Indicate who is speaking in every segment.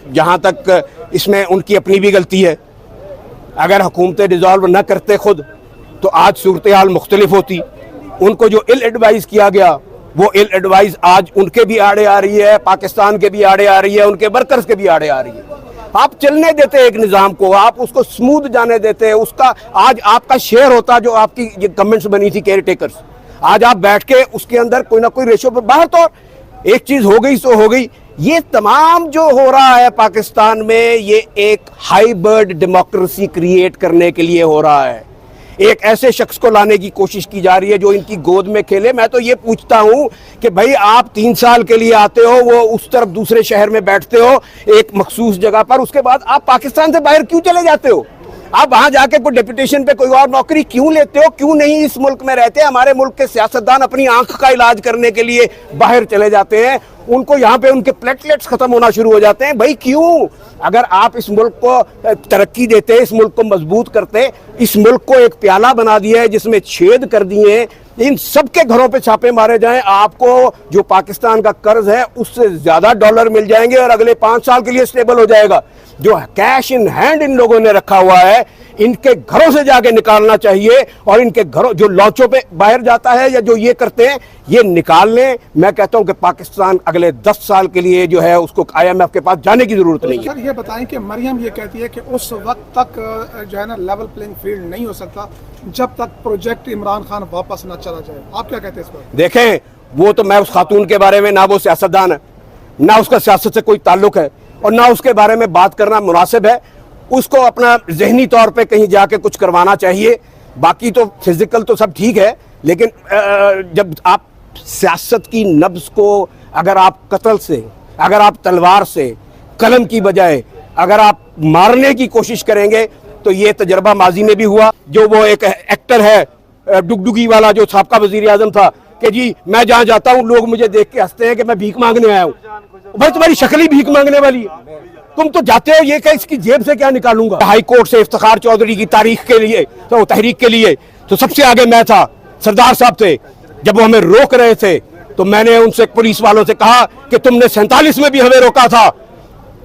Speaker 1: जहाँ तक इसमें उनकी अपनी भी गलती है। अगर हुकूमतें रिजॉल्व न करते खुद तो आज सूरत हाल मुख्तलिफ होती। उनको जो इल एडवाइस किया गया वो इल एडवाइस आज उनके भी आड़े आ रही है, पाकिस्तान के भी आड़े आ रही है, उनके वर्कर्स के भी आड़े आ रही है। आप चलने देते एक निज़ाम को, आप उसको स्मूथ जाने देते, उसका आज आपका शेयर होता जो आपकी ये गवर्नमेंट्स बनी थी केयर टेकर्स, आज आप बैठ के उसके अंदर कोई ना कोई रेशो पर बाहर। तो एक चीज़ हो गई सो हो गई। ये तमाम जो हो रहा है पाकिस्तान में, ये एक हाइब्रिड डेमोक्रेसी क्रिएट करने के लिए हो रहा है। एक ऐसे शख्स को लाने की कोशिश की जा रही है जो इनकी गोद में खेले। मैं तो ये पूछता हूं कि भाई आप 3 साल के लिए आते हो, वो उस तरफ दूसरे शहर में बैठते हो एक मखसूस जगह पर, उसके बाद आप पाकिस्तान से बाहर क्यों चले जाते हो? आप वहां जाके कोई डेपुटेशन पे कोई और नौकरी क्यों लेते हो? क्यों नहीं इस मुल्क में रहते? हमारे मुल्क के सियासतदान अपनी आंख का इलाज करने के लिए बाहर चले जाते हैं, उनको यहाँ पे उनके प्लेटलेट्स खत्म होना शुरू हो जाते हैं। भाई क्यों? अगर आप इस मुल्क को तरक्की देते, इस मुल्क को मजबूत करते, इस मुल्क को एक प्याला बना दिया है जिसमें छेद कर दिए, इन सबके घरों पे छापे मारे जाएं, आपको जो पाकिस्तान का कर्ज है उससे ज्यादा डॉलर मिल जाएंगे और अगले 5 साल के लिए स्टेबल हो जाएगा। जो कैश इन हैंड इन लोगों ने रखा हुआ है, इनके घरों से जाके निकालना चाहिए और इनके घरों जो लॉन्चों पे बाहर जाता है या जो ये करते हैं ये निकाल लें। मैं कहता हूं कि पाकिस्तान अगले 10 साल के लिए जो है उसको IMF के पास जाने की जरूरत नहीं है।
Speaker 2: सर ये बताएं कि मरियम ये कहती है कि उस वक्त तक जो है ना लेवल प्लेइंग फील्ड नहीं हो सकता जब तक प्रोजेक्ट इमरान खान वापस न चला जाए। आप क्या कहते हैं इस पर?
Speaker 1: देखें, वो तो मैं उस खातून के बारे में, ना वो सियासतदान है, ना उसका सियासत से कोई ताल्लुक है और ना उसके बारे में बात करना मुनासिब है। उसको अपना जहनी तौर पे कहीं जाके कुछ करवाना चाहिए। बाकी तो फिजिकल तो सब ठीक है, लेकिन जब आप सियासत की नब्ज को अगर आप कत्ल से, अगर आप तलवार से, कलम की बजाय अगर आप मारने की कोशिश करेंगे तो ये तजर्बा माजी में भी हुआ। जो वो एक एक्टर है डुगडुगी वाला जो साबका वजीर आजम था कि जी मैं जहाँ जाता हूँ लोग मुझे देख के हंसते हैं कि मैं भीख मांगने आया हूँ। भाई तुम्हारी शक्ल ही भीख मांगने वाली है। तुम तो जाते हो ये कि इसकी जेब से क्या निकालूंगा। हाई कोर्ट से इफ्तिखार चौधरी की तारीख के लिए तो तहरीक के लिए तो सबसे आगे मैं था, सरदार साहब थे। जब वो हमें रोक रहे थे तो मैंने उनसे पुलिस वालों से कहा कि तुमने 47 में भी हमें रोका था,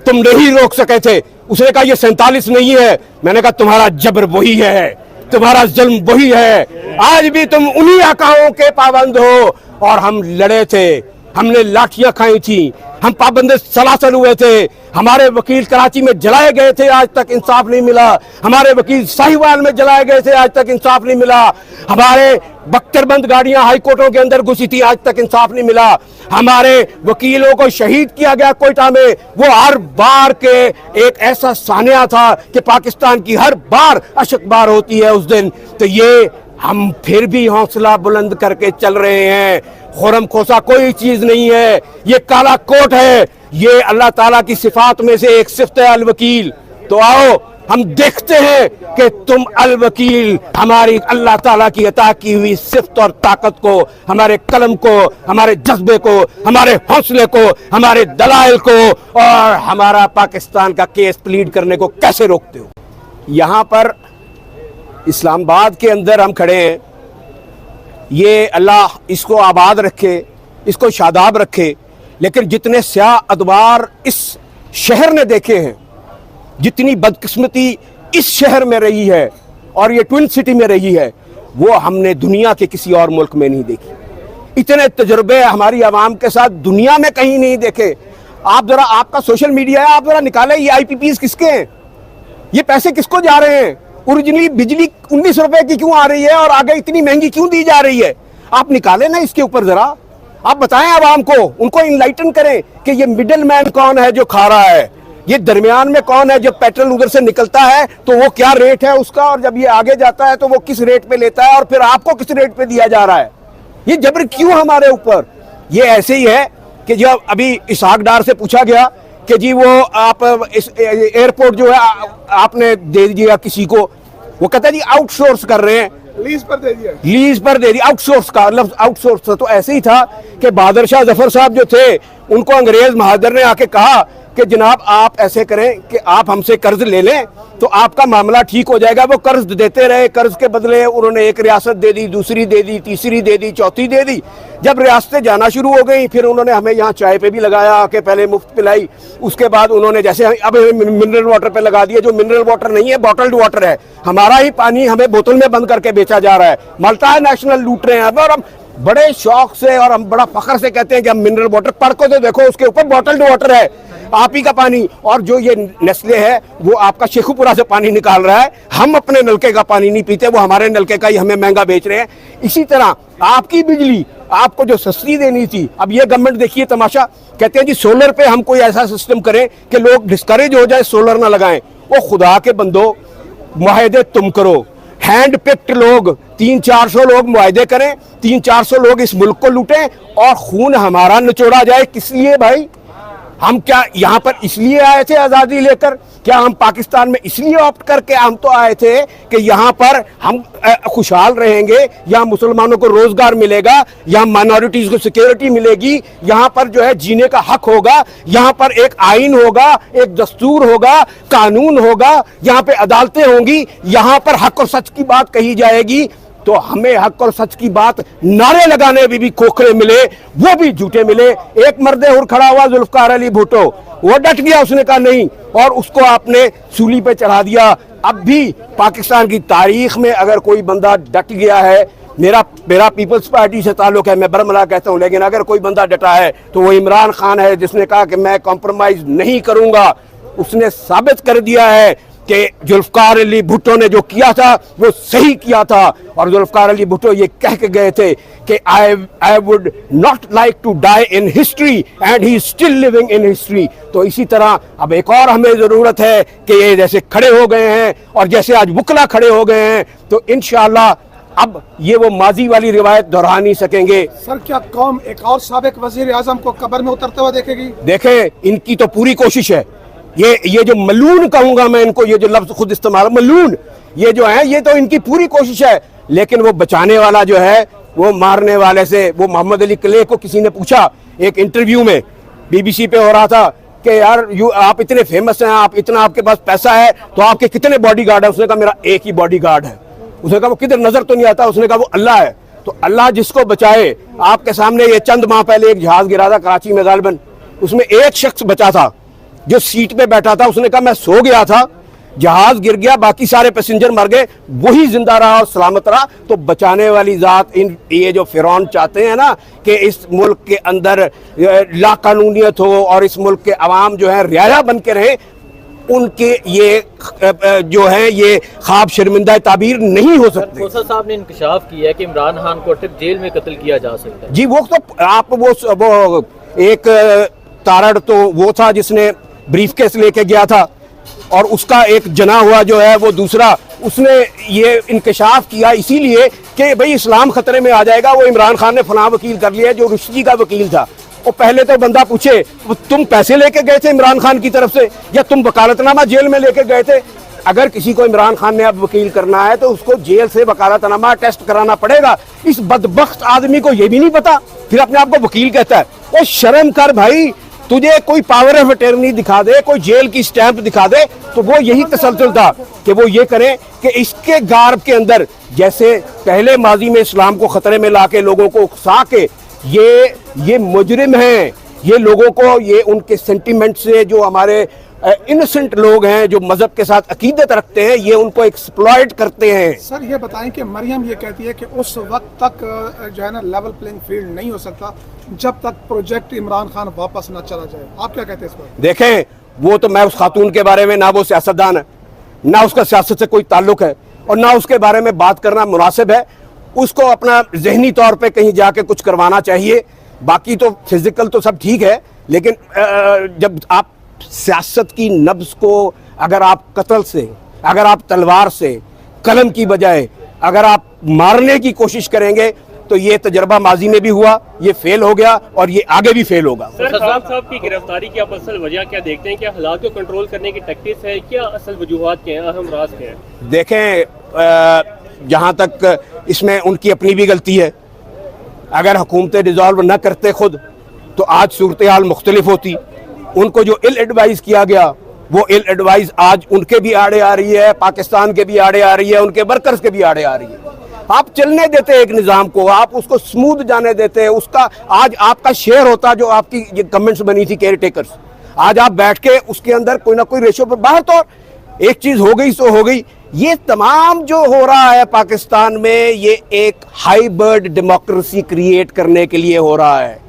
Speaker 1: तुम नहीं रोक सके थे। उसने कहा ये 47 नहीं है। मैंने कहा तुम्हारा जबर वही है, तुम्हारा जुल्म वही है। आज भी तुम उन्हीं आकाओं के पाबंद हो। और हम लड़े थे, हमने लाठियां खाई थी, हम पाबंद सलासल हुए थे। हमारे वकील कराची में जलाए गए थे, आज तक इंसाफ नहीं मिला। हमारे वकील साहिवाल में जलाए गए थे, आज तक इंसाफ नहीं मिला। हमारे बख्तरबंद गाड़ियां हाई कोर्टों के अंदर घुसी थी, आज तक इंसाफ नहीं मिला। हमारे वकीलों को शहीद किया गया कोयटा में। वो हर बार के एक ऐसा सानिया था कि पाकिस्तान की हर बार अशकबार होती है उस दिन। तो ये हम फिर भी हौसला बुलंद करके चल रहे हैं। खुरम खोसा कोई चीज नहीं है, ये काला कोट है। ये अल्लाह ताला की सिफात में से एक सिफत है अल वकील। तो आओ हम देखते हैं कि तुम अल वकील हमारी अल्लाह ताला की अता की हुई सिफत और ताकत को, हमारे कलम को, हमारे जज्बे को, हमारे हौसले को, हमारे दलाइल को और हमारा पाकिस्तान का केस प्लीड करने को कैसे रोकते हो। यहां पर इस्लामाबाद के अंदर हम खड़े हैं। ये अल्लाह इसको आबाद रखे, इसको शादाब रखे। लेकिन जितने स्याह अदवार इस शहर ने देखे हैं, जितनी बदकिस्मती इस शहर में रही है और ये ट्विन सिटी में रही है, वो हमने दुनिया के किसी और मुल्क में नहीं देखी। इतने तजुर्बे हमारी आवाम के साथ दुनिया में कहीं नहीं देखे। आप जरा, आपका सोशल मीडिया है, आप जरा निकालें ये IPPs किसके हैं, ये पैसे किसको जा रहे हैं। ओरिजिनली बिजली 19 रुपए की क्यों आ रही है और आगे इतनी महंगी क्यों दी जा रही है? आप निकालें ना इसके ऊपर जरा, आप बताएं आवाम को, उनको इनलाइटन करें कि ये मिडिल मैन कौन है जो खा रहा है, ये दरमियान में कौन है। जब पेट्रोल उधर से निकलता है तो वो क्या रेट है उसका, और जब ये आगे जाता है तो वो किस रेट पे लेता है और फिर आपको किस रेट पे दिया जा रहा है। ये जबर क्यों हमारे ऊपर? ये ऐसे ही है कि जब अभी इसहाक डार से पूछा गया कि जी वो आप इस एयरपोर्ट जो है आपने दे दिया किसी को, वो कहता है जी आउटसोर्स कर रहे हैं,
Speaker 2: लीज पर दे दिया,
Speaker 1: लीज पर दे दिया। आउटसोर्स का लफ्ज आउटसोर्स था। तो ऐसे ही था कि बहादुर शाह जफर साहब जो थे, उनको अंग्रेज महाजर ने आके कहा कि जनाब आप ऐसे करें कि आप हमसे कर्ज ले लें तो आपका मामला ठीक हो जाएगा। वो कर्ज देते रहे, कर्ज के बदले उन्होंने एक रियासत दे दी, दूसरी दे दी, तीसरी दे दी, चौथी दे दी। जब रियासतें जाना शुरू हो गई फिर उन्होंने हमें यहाँ चाय पे भी लगाया, आके पहले मुफ्त पिलाई, उसके बाद उन्होंने जैसे अब मिनरल वाटर पे लगा दिया, जो मिनरल वाटर नहीं है बॉटल्ड वाटर है, हमारा ही पानी हमें बोतल में बंद करके बेचा जा रहा है, मल्टीनेशनल लूट रहे हैं। और हम बड़े शौक से और हम बड़ा फख्र से कहते हैं कि हम मिनरल वाटर, पढ़ को तो देखो उसके ऊपर बॉटल्ड वाटर है, आप ही का पानी। और जो ये नेस्ले है वो आपका शेखुपुरा से पानी निकाल रहा है, हम अपने नलके का पानी नहीं पीते, वो हमारे नलके का ही हमें महंगा बेच रहे हैं। इसी तरह आपकी बिजली आपको जो सस्ती देनी थी, अब ये गवर्नमेंट देखिए तमाशा, कहते हैं जी सोलर पे हम कोई ऐसा सिस्टम करें कि लोग डिस्करेज हो जाए, सोलर ना लगाएं। वो खुदा के बंदो, मुआहदे तुम करो, हैंड पिक्ड लोग 300-400 लोग मुआहदे करें, 300-400 लोग इस मुल्क को लूटें और खून हमारा निचोड़ा जाए। किस लिए भाई? हम क्या यहाँ पर इसलिए आए थे आज़ादी लेकर? क्या हम पाकिस्तान में इसलिए ऑप्ट करके हम तो आए थे कि यहाँ पर हम खुशहाल रहेंगे, यहाँ मुसलमानों को रोजगार मिलेगा, यहाँ माइनॉरिटीज को सिक्योरिटी मिलेगी, यहाँ पर जो है जीने का हक होगा, यहाँ पर एक आइन होगा, एक दस्तूर होगा, कानून होगा, यहाँ पे अदालतें होंगी, यहाँ पर हक और सच की बात कही जाएगी। तो हमें हक और सच की बात नारे लगाने भी खोखले मिले, वो भी झूठे मिले। एक मर्दे हुर खड़ा हुआ जुल्फकार अली भुट्टो, वो डट गया, उसने कहा नहीं, और उसको आपने सूली पे चढ़ा दिया। अब भी पाकिस्तान की तारीख में अगर कोई बंदा डट गया है, मेरा पीपल्स पार्टी से ताल्लुक है, मैं बरमला कहता हूं, लेकिन अगर कोई बंदा डटा है तो वो इमरान खान है, जिसने कहा कि मैं कॉम्प्रोमाइज नहीं करूंगा। उसने साबित कर दिया है कि जुल्फकार अली भुट्टो ने जो किया था वो सही किया था, और जुल्फकार अली भुट्टो ये कह के गए थे कि I would not like to die in history and he is still living in history. तो इसी तरह अब एक और हमें जरूरत है कि ये जैसे खड़े हो गए हैं और जैसे आज वुकला खड़े हो गए हैं, तो इंशाअल्लाह अब ये वो माजी वाली रिवायत दोहरा नहीं सकेंगे।
Speaker 2: सर, क्या कौम एक और साबिक वजीर आजम को कब्र में उतरते हुए देखेगी?
Speaker 1: देखें, इनकी तो पूरी कोशिश है। ये जो मलून कहूंगा मैं इनको, ये जो लफ्ज खुद इस्तेमाल मलून, ये जो है ये तो इनकी पूरी कोशिश है, लेकिन वो बचाने वाला जो है वो मारने वाले से। वो मोहम्मद अली क्ले को किसी ने पूछा एक इंटरव्यू में, बीबीसी पे हो रहा था कि यार आप इतने फेमस हैं, आप इतना आपके पास पैसा है, तो आपके कितने बॉडीगार्ड है? उसने कहा मेरा एक ही बॉडीगार्ड है। उसने कहा वो किधर नजर तो नहीं आता? उसने कहा वो अल्लाह है। तो अल्लाह जिसको बचाए। आपके सामने ये चंद माह पहले एक जहाज गिरा था कराची में गालिबन, उसमें एक शख्स बचा था जो सीट पे बैठा था। उसने कहा मैं सो गया था, जहाज गिर गया, बाकी सारे पैसेंजर मर गए, वही जिंदा रहा और सलामत रहा। तो बचाने वाली जात इन ये जो फिरौन चाहते हैं ना कि इस मुल्क के अंदर लाकानूनियत हो और इस मुल्क के अवाम जो है रियाया बन के रहे, उनके ये जो है ये ख्वाब शर्मिंदा ताबीर नहीं हो सकते।
Speaker 3: खोसा साहब ने इंकशाफ किया है कि इमरान खान को जेल में कत्ल किया जा सकता है।
Speaker 1: जी वो तो आप वो एक तारड़ तो वो था जिसने ब्रीफकेस लेके गया था, और उसका एक जना हुआ जो है वो दूसरा, उसने ये इंकशाफ किया इसीलिए कि भाई इस्लाम खतरे में आ जाएगा। वो इमरान खान ने फलां वकील कर लिया जो रुश्दी का वकील था। वो पहले तो बंदा पूछे तुम पैसे लेके गए थे इमरान खान की तरफ से या तुम वकालतनामा जेल में लेके गए थे? अगर किसी को इमरान खान ने अब वकील करना है तो उसको जेल से वकालतनामा टेस्ट कराना पड़ेगा। इस बदबख्त आदमी को ये भी नहीं पता, फिर अपने आप को वकील कहता है। वो शर्म कर भाई, तुझे कोई पावर ऑफ अटर्नी दिखा दे, कोई जेल की स्टैंप दिखा दे, तो वो यही तसलसल था कि वो ये करें कि इसके गार्ब के अंदर जैसे पहले माजी में इस्लाम को खतरे में लाके लोगों को उकसा के ये मुजरिम हैं, ये लोगों को ये उनके सेंटिमेंट से जो हमारे इनोसेंट लोग हैं जो मजहब के साथ अकीदत रखते हैं, ये उनको एक्सप्लॉइट करते हैं।
Speaker 2: सर ये बताएं कि मरियम ये कहती है कि उस वक्त तक जो है ना लेवल प्लेइंग फील्ड नहीं हो सकता जब तक प्रोजेक्ट इमरान खान वापस ना चला जाए। आप क्या कहते हैं इस पर?
Speaker 1: देखें, वो तो मैं उस खातून के बारे में, ना वो सियासतदान है, ना उसका सियासत से कोई ताल्लुक है, और ना उसके बारे में बात करना मुनासिब है। उसको अपना जहनी तौर पे कहीं जाके कुछ करवाना चाहिए। बाकी तो फिजिकल तो सब ठीक है, लेकिन जब आप सियासत की नब्ज को अगर आप कत्ल से, अगर आप तलवार से, कलम की बजाय अगर आप मारने की कोशिश करेंगे, तो ये तजर्बा माजी में भी हुआ, ये फेल हो गया और ये आगे भी फेल होगा।
Speaker 4: सर, खान साहब की गिरफ्तारी की आप असल वजह क्या देखते हैं? क्या हालात को कंट्रोल करने की टैक्टिक्स है, क्या असल वजूहात क्या हैं, अहम राज क्या है?
Speaker 1: देखें, जहाँ तक इसमें उनकी अपनी भी गलती है। अगर हुकूमतें डिजॉल्व न करते खुद, तो आज सूरत हाल मुख्तलिफ होती। उनको जो इल एडवाइज किया गया, वो इल एडवाइज आज उनके भी आड़े आ रही है, पाकिस्तान के भी आड़े आ रही है, उनके वर्कर्स के भी आड़े आ रही है। आप चलने देते एक निजाम को, आप उसको स्मूथ जाने देते, उसका आज आपका शेयर होता जो आपकी ये गवर्नमेंट्स बनी थी केयर टेकर्स, आज आप बैठ के उसके अंदर कोई ना कोई रेशो पर बाहर, तो एक चीज हो गई सो हो गई। ये तमाम जो हो रहा है पाकिस्तान में, ये एक हाइब्रिड डेमोक्रेसी क्रिएट करने के लिए हो रहा है।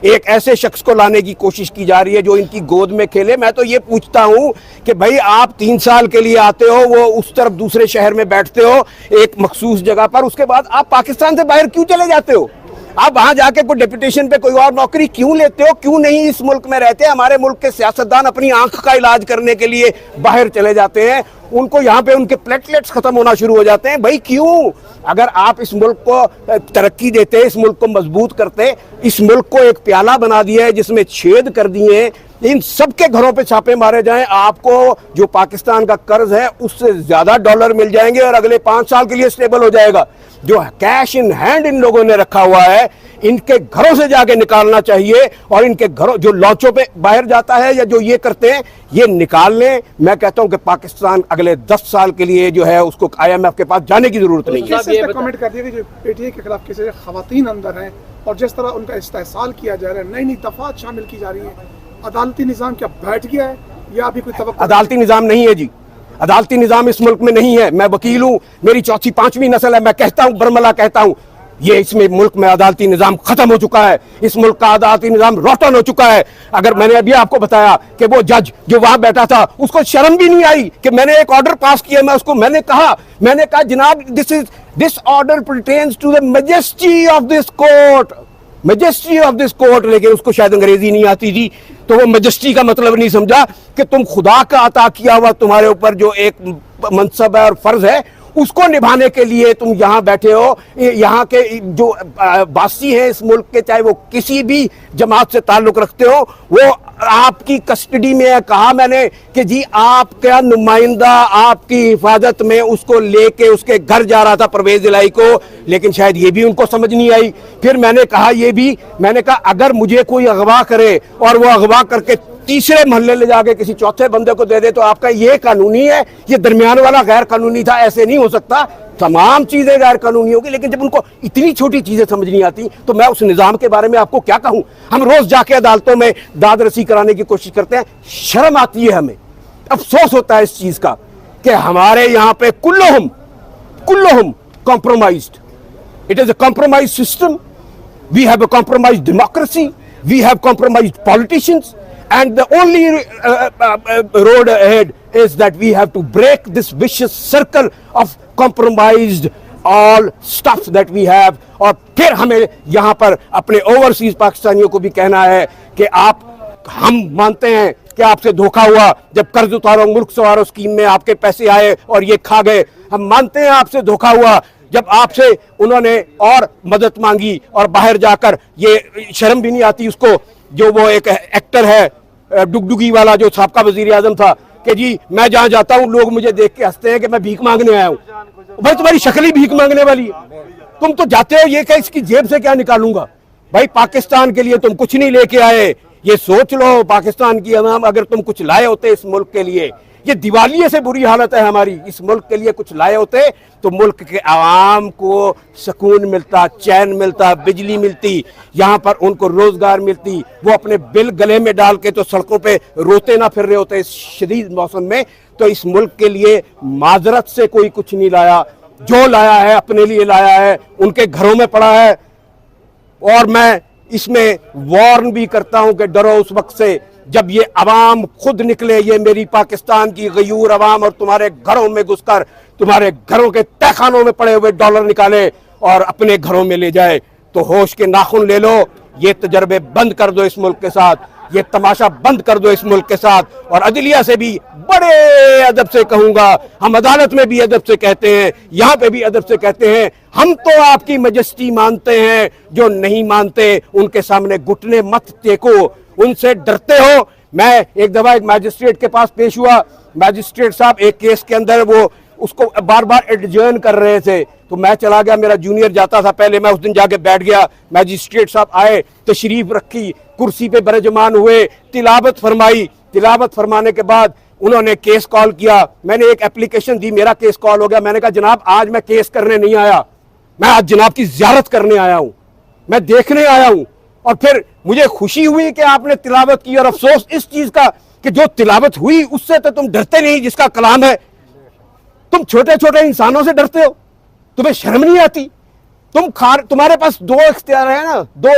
Speaker 1: एक ऐसे शख्स को लाने की कोशिश की जा रही है जो इनकी गोद में खेले। मैं तो ये पूछता हूं कि भाई आप 3 साल के लिए आते हो, वो उस तरफ दूसरे शहर में बैठते हो एक मखसूस जगह पर, उसके बाद आप पाकिस्तान से बाहर क्यों चले जाते हो? आप वहां जाके कोई डेपुटेशन पे कोई और नौकरी क्यों लेते हो? क्यों नहीं इस मुल्क में रहते? हमारे मुल्क के सियासतदान अपनी आंख का इलाज करने के लिए बाहर चले जाते हैं, उनको यहाँ पे उनके प्लेटलेट्स खत्म होना शुरू हो जाते हैं। भाई क्यों? अगर आप इस मुल्क को तरक्की देते, इस मुल्क को मजबूत करते, इस मुल्क को एक प्याला बना दिया है जिसमें छेद कर दिए, इन सबके घरों पे छापे मारे जाएं, आपको जो पाकिस्तान का कर्ज है उससे ज्यादा डॉलर मिल जाएंगे और अगले 5 साल के लिए स्टेबल हो जाएगा। जो कैश इन हैंड इन लोगों ने रखा हुआ है, इनके घरों से जाके निकालना चाहिए, और इनके घरों जो लॉन्चों पे बाहर जाता है या जो ये करते हैं, ये निकाल लें। मैं कहता हूं कि पाकिस्तान अगले 10 साल के लिए जो है उसको IMF के पास जाने की जरूरत नहीं है।
Speaker 2: कमेंट कर दिया कि जो PTI के खिलाफ किसी खवातीन अंदर हैं और जिस तरह उनका इस्तेहसाल किया जा रहा है, नई नई दफात शामिल की जा रही है, अदालती निज़ाम क्या बैठ गया है या अभी कोई तवक्को?
Speaker 1: अदालती निज़ाम नहीं है जी, अदालती निज़ाम इस मुल्क में नहीं है। मैं वकील हूं, मेरी 4वीं 5वीं नस्ल है, मैं कहता हूं, बरमला कहता हूं, ये इसमें मुल्क में अदालती निज़ाम खत्म हो चुका है। इस मुल्क का अदालती निज़ाम रोटन हो चुका है। अगर मैंने अभी आपको बताया कि वो जज जो वहां बैठा था, उसको शर्म भी नहीं आई कि मैंने एक ऑर्डर पास किया, मैं उसको मैंने कहा जनाब this order pertains to the majesty of this court, majesty of this court, लेकिन उसको शायद अंग्रेजी नहीं आती थी, तो वो मैजेस्टी का मतलब नहीं समझा कि तुम खुदा का अता किया हुआ तुम्हारे ऊपर जो एक मनसब है और फर्ज है, उसको निभाने के लिए तुम यहां बैठे हो। यहां के जो वासी हैं इस मुल्क के, चाहे वो किसी भी जमात से ताल्लुक रखते हो, वो आपकी कस्टडी में है। कहा मैंने कि जी आपका नुमाइंदा आपकी हिफाजत में उसको लेके उसके घर जा रहा था परवेज इलाही को, लेकिन शायद ये भी उनको समझ नहीं आई। फिर मैंने कहा अगर मुझे कोई अगवा करे और वो अगवा करके तीसरे मोहल्ले ले जाके किसी चौथे बंदे को दे दे, तो आपका ये कानूनी है? ये दरमियान वाला गैर कानूनी था? ऐसे नहीं हो सकता, तमाम चीजें गैर कानूनी होगी। लेकिन जब उनको इतनी छोटी चीजें समझ नहीं आती, तो मैं उस निजाम के बारे में आपको क्या कहूं? हम रोज जाके अदालतों में दाद रसी कराने की कोशिश करते हैं, शर्म आती है हमें, अफसोस होता है इस चीज का कि हमारे यहां पे कुल्लोहुम compromised. It is a compromise system, we have a compromise democracy, we have compromised politicians, and the only road ahead is that we have to break this vicious circle of compromised all stuff that we have। और फिर हमें यहाँ पर अपने overseas पाकिस्तानियों को भी कहना है कि हम मानते हैं कि आपसे धोखा हुआ, जब कर्ज उतारो मुल्क सवारो स्कीम में आपके पैसे आए और ये खा गए। हम मानते हैं आपसे धोखा हुआ, जब आपसे उन्होंने और मदद मांगी और बाहर जाकर, ये शर्म भी नहीं आती उसको, जो वो एक एक्टर है डुगडुगी वाला जो साबका वजीर आजम था, कि जी मैं जहां जाता हूं लोग मुझे देख के हंसते हैं कि मैं भीख मांगने आया हूं। भाई तुम्हारी शक्ल ही भीख मांगने वाली है, तुम तो जाते हो ये कि इसकी जेब से क्या निकालूंगा। भाई पाकिस्तान के लिए तुम कुछ नहीं लेके आए, ये सोच लो। पाकिस्तान की अवाम, अगर तुम कुछ लाए होते इस मुल्क के लिए, ये दिवालिये से बुरी हालत है हमारी, इस मुल्क के लिए कुछ लाए होते तो मुल्क के आवाम को सुकून मिलता, चैन मिलता, बिजली मिलती, यहाँ पर उनको रोजगार मिलती, वो अपने बिल गले में डाल के तो सड़कों पे रोते ना फिर रहे होते इस शदीद मौसम में। तो इस मुल्क के लिए माजरत से कोई कुछ नहीं लाया, जो लाया है अपने लिए लाया है, उनके घरों में पड़ा है। और मैं इसमें वार्न भी करता हूं कि डरो उस वक्त से जब ये अवाम खुद निकले, ये मेरी पाकिस्तान की गयूर अवाम, और तुम्हारे घरों में घुसकर तुम्हारे घरों के तहखानों में पड़े हुए डॉलर निकाले और अपने घरों में ले जाए। तो होश के नाखून ले लो, ये तजर्बे बंद कर दो इस मुल्क के साथ, ये तमाशा बंद कर दो इस मुल्क के साथ। और अदलिया से भी बड़े अदब से कहूंगा, हम अदालत में भी अदब से कहते हैं, यहाँ पे भी अदब से कहते हैं, हम तो आपकी मैजेस्टी मानते हैं, जो नहीं मानते उनके सामने घुटने मत टेको, उनसे डरते हो। मैं एक दफा एक मैजिस्ट्रेट के पास पेश हुआ, मैजिस्ट्रेट साहब एक केस के अंदर वो उसको बार बार एडजर्न कर रहे थे, तो मैं चला गया, मेरा जूनियर जाता था पहले, मैं उस दिन जाके बैठ गया। मैजिस्ट्रेट साहब आए, तशरीफ रखी, कुर्सी पे बरजमान हुए, तिलावत फरमाई। तिलावत फरमाने के बाद उन्होंने केस कॉल किया, मैंने एक एप्लीकेशन दी, मेरा केस कॉल हो गया। मैंने कहा जनाब आज मैं केस करने नहीं आया, मैं आज जनाब की ज़ियारत करने आया हूं, मैं देखने आया हूं, और फिर मुझे खुशी हुई कि आपने तिलावत की, और अफसोस इस चीज का कि जो तिलावत हुई उससे तो तुम डरते नहीं, जिसका कलाम है। तुम छोटे छोटे इंसानों से डरते हो, तुम्हें शर्म नहीं आती? तुम्हारे पास दो इख्तियार है ना, दो,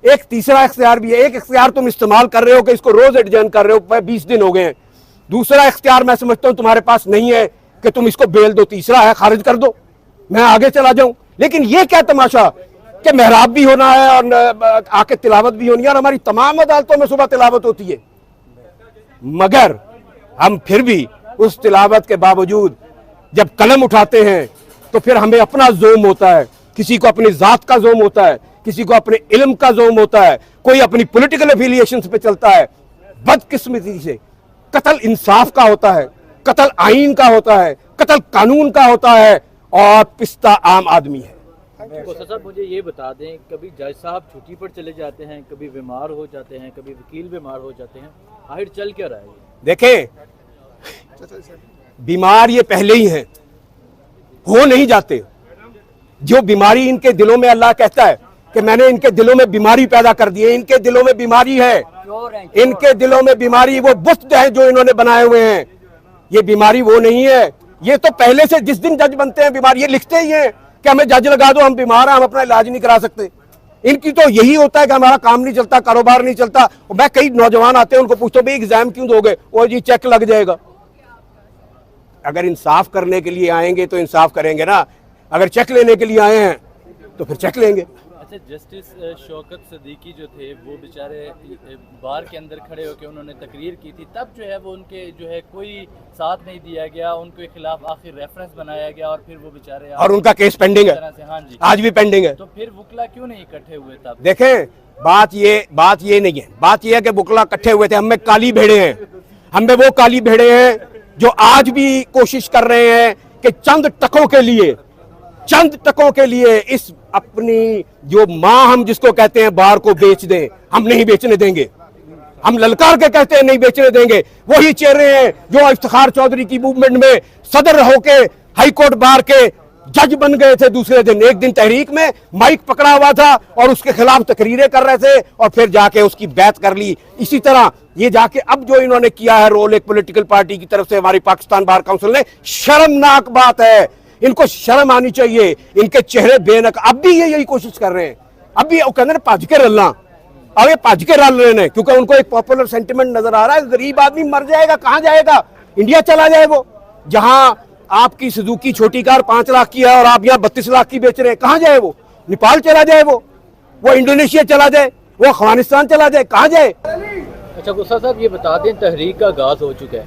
Speaker 1: एक तीसरा इख्तियार भी है। एक इख्तियार तुम इस्तेमाल कर रहे हो कि इसको रोज एडजर्न कर रहे हो, 20 दिन हो गए हैं। दूसरा इख्तियार मैं समझता हूं तुम्हारे पास नहीं है कि तुम इसको बेल दो। तीसरा है खारिज कर दो, मैं आगे चला जाऊं। लेकिन ये क्या तमाशा कि मेहराब भी होना है और आके तिलावत भी होनी है, और हमारी तमाम अदालतों में सुबह तिलावत होती है, मगर हम फिर भी उस तिलावत के बावजूद जब कलम उठाते हैं तो फिर हमें अपना जोम होता है, किसी को अपनी जात का जोम होता है, किसी को अपने इल्म का जोम होता है, कोई अपनी पॉलिटिकल एफिलिएशंस पे चलता है। बदकिस्मती से कत्ल इंसाफ का होता है, कत्ल आईन का होता है, कत्ल कानून का होता है, और पिस्ता आम आदमी है।
Speaker 3: कोसा साहब मुझे ये बता दें, कभी जज साहब छुट्टी पर चले जाते हैं, कभी बीमार हो जाते हैं, कभी वकील बीमार हो जाते हैं, आखिर चल क्या रहा है?
Speaker 1: देखें, बीमार ये पहले ही हैं, हो नहीं जाते। जो बीमारी इनके दिलों में, अल्लाह कहता है कि मैंने इनके दिलों में बीमारी पैदा कर दी है, इनके दिलों में बीमारी है, इनके दिलों में बीमारी, वो बुत है जो इन्होंने बनाए हुए हैं, ये बीमारी वो नहीं है। ये तो पहले से जिस दिन जज बनते हैं बीमार, ये लिखते ही हैं कि हमें जज लगा दो, हम बीमार हैं, हम अपना इलाज नहीं करा सकते। इनकी तो यही होता है कि हमारा काम नहीं चलता, कारोबार नहीं चलता। मैं कई नौजवान आते हैं, उनको पूछता हूं भाई एग्जाम क्यों दोगे, वो जी चेक लग जाएगा। अगर इंसाफ करने के लिए आएंगे तो इंसाफ करेंगे ना, अगर चेक लेने के लिए आए हैं तो फिर चेक लेंगे।
Speaker 3: अच्छा, जस्टिस शौकत सिद्दीकी जो थे वो बेचारे बार के अंदर खड़े होकर उन्होंने तकरीर की थी, तब जो है वो उनके जो है कोई साथ नहीं दिया गया, उनके खिलाफ आखिर रेफरेंस बनाया गया, और फिर वो बेचारे, और
Speaker 1: उनका केस पेंडिंग है,
Speaker 3: हाँ जी, आज
Speaker 1: भी पेंडिंग है।
Speaker 3: तो फिर वकला क्यों नहीं इकट्ठे हुए तब?
Speaker 1: देखें, बात ये नहीं है, बात ये है कि वकला इकट्ठे हुए थे, हमें काली भेड़े हैं, हमें वो काली भेड़े हैं जो आज भी कोशिश कर रहे हैं कि चंद टकों के लिए इस अपनी जो मां हम जिसको कहते हैं बार को बेच दें। हम नहीं बेचने देंगे, हम ललकार के कहते हैं नहीं बेचने देंगे। वही चेहरे हैं जो इफ्तिखार चौधरी की मूवमेंट में सदर होके हाई कोर्ट बार के जज बन गए थे। दूसरे दिन, एक दिन तहरीक में माइक पकड़ा हुआ था और उसके खिलाफ तकरीरें कर रहे थे, और फिर जाके उसकी बैत कर ली। इसी तरह ये जाके अब जो इन्होंने किया है रोल एक पॉलिटिकल पार्टी की तरफ से, हमारी पाकिस्तान बार काउंसिल ने, शर्मनाक बात है। इनको शर्म आनी चाहिए, इनके चेहरे बेनक। अब भी ये यही कोशिश कर रहे हैं, अब भी कहते भज के रलना, अब ये भज के रल रहे हैं, क्योंकि उनको एक पॉपुलर सेंटिमेंट नजर आ रहा है। गरीब आदमी मर जाएगा, कहां जाएगा? इंडिया चला जाए वो, जहां आपकी सुजुकी छोटी कार 5 लाख की है और आप यहाँ 32 लाख की बेच रहे हैं। कहां जाए वो? नेपाल चला जाए वो इंडोनेशिया चला जाए, वो अफगानिस्तान चला जाए, कहां जाए?
Speaker 3: अच्छा कोसा साहब ये बता दें, तहरीक का आगाज हो चुका है,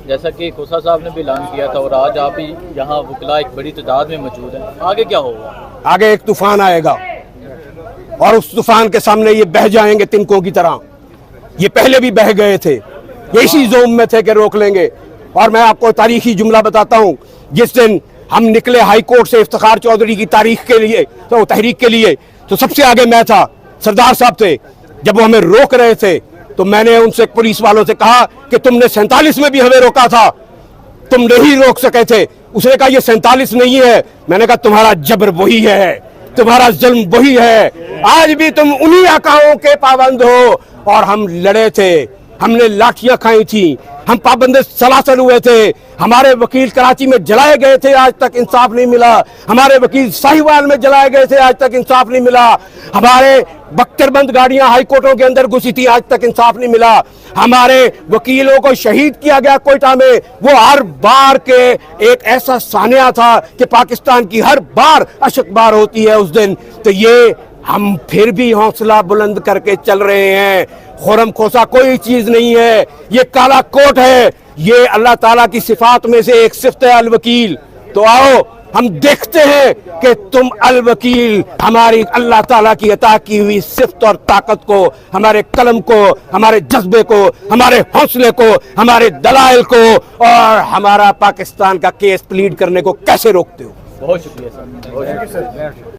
Speaker 3: जैसा कि कोसा साहब ने भी ऐलान किया था, और आज आप ही यहाँ वकला एक बड़ी तादाद में मौजूद है। आगे क्या होगा?
Speaker 1: आगे एक तूफान आएगा और उस तूफान के सामने ये बह जाएंगे तिनकों की तरह। ये पहले भी बह गए थे, ये इसी जोम में थे कि रोक लेंगे। और मैं आपको तारीखी जुमला बताता हूं, जिस दिन हम निकले हाई कोर्ट से इफ्तिखार चौधरी की तारीख के लिए, तो तहरीक के लिए, तो सबसे आगे मैं था, सरदार साहब थे। जब वो हमें रोक रहे थे तो मैंने उनसे, पुलिस वालों से कहा कि तुमने 47 में भी हमें रोका था, तुम नहीं रोक सके थे। उसने कहा ये 47 नहीं है। मैंने कहा तुम्हारा जबर वही है, तुम्हारा जुल्म वही है, आज भी तुम उन्हीं आकाओं के पाबंद हो। और हम लड़े थे, हमने लाठियां खाई थी, हम पाबंद सलासल हुए थे। हमारे वकील कराची में जलाए गए थे, आज तक इंसाफ नहीं मिला। हमारे वकील साहिवाल में जलाए गए थे, आज तक इंसाफ नहीं मिला। हमारे बख्तरबंद गाड़ियां हाई कोर्टों के अंदर घुसी थी, आज तक इंसाफ नहीं मिला। हमारे वकीलों को शहीद किया गया कोयटा में, वो हर बार के एक ऐसा सानिया था कि पाकिस्तान की हर बार अशकबार होती है उस दिन। तो ये हम फिर भी हौसला बुलंद करके चल रहे हैं। खुरम खोसा कोई चीज नहीं है, ये काला कोट है, ये अल्लाह ताला की सिफात में से एक सिफत है अल वकील। तो आओ हम देखते हैं कि तुम अल वकील हमारी अल्लाह ताला की अता की हुई सिफत और ताकत को, हमारे कलम को, हमारे जज्बे को, हमारे हौसले को, हमारे दलाइल को और हमारा पाकिस्तान का केस प्लीड करने को कैसे रोकते हो।
Speaker 3: बहुत शुक्रिया सर।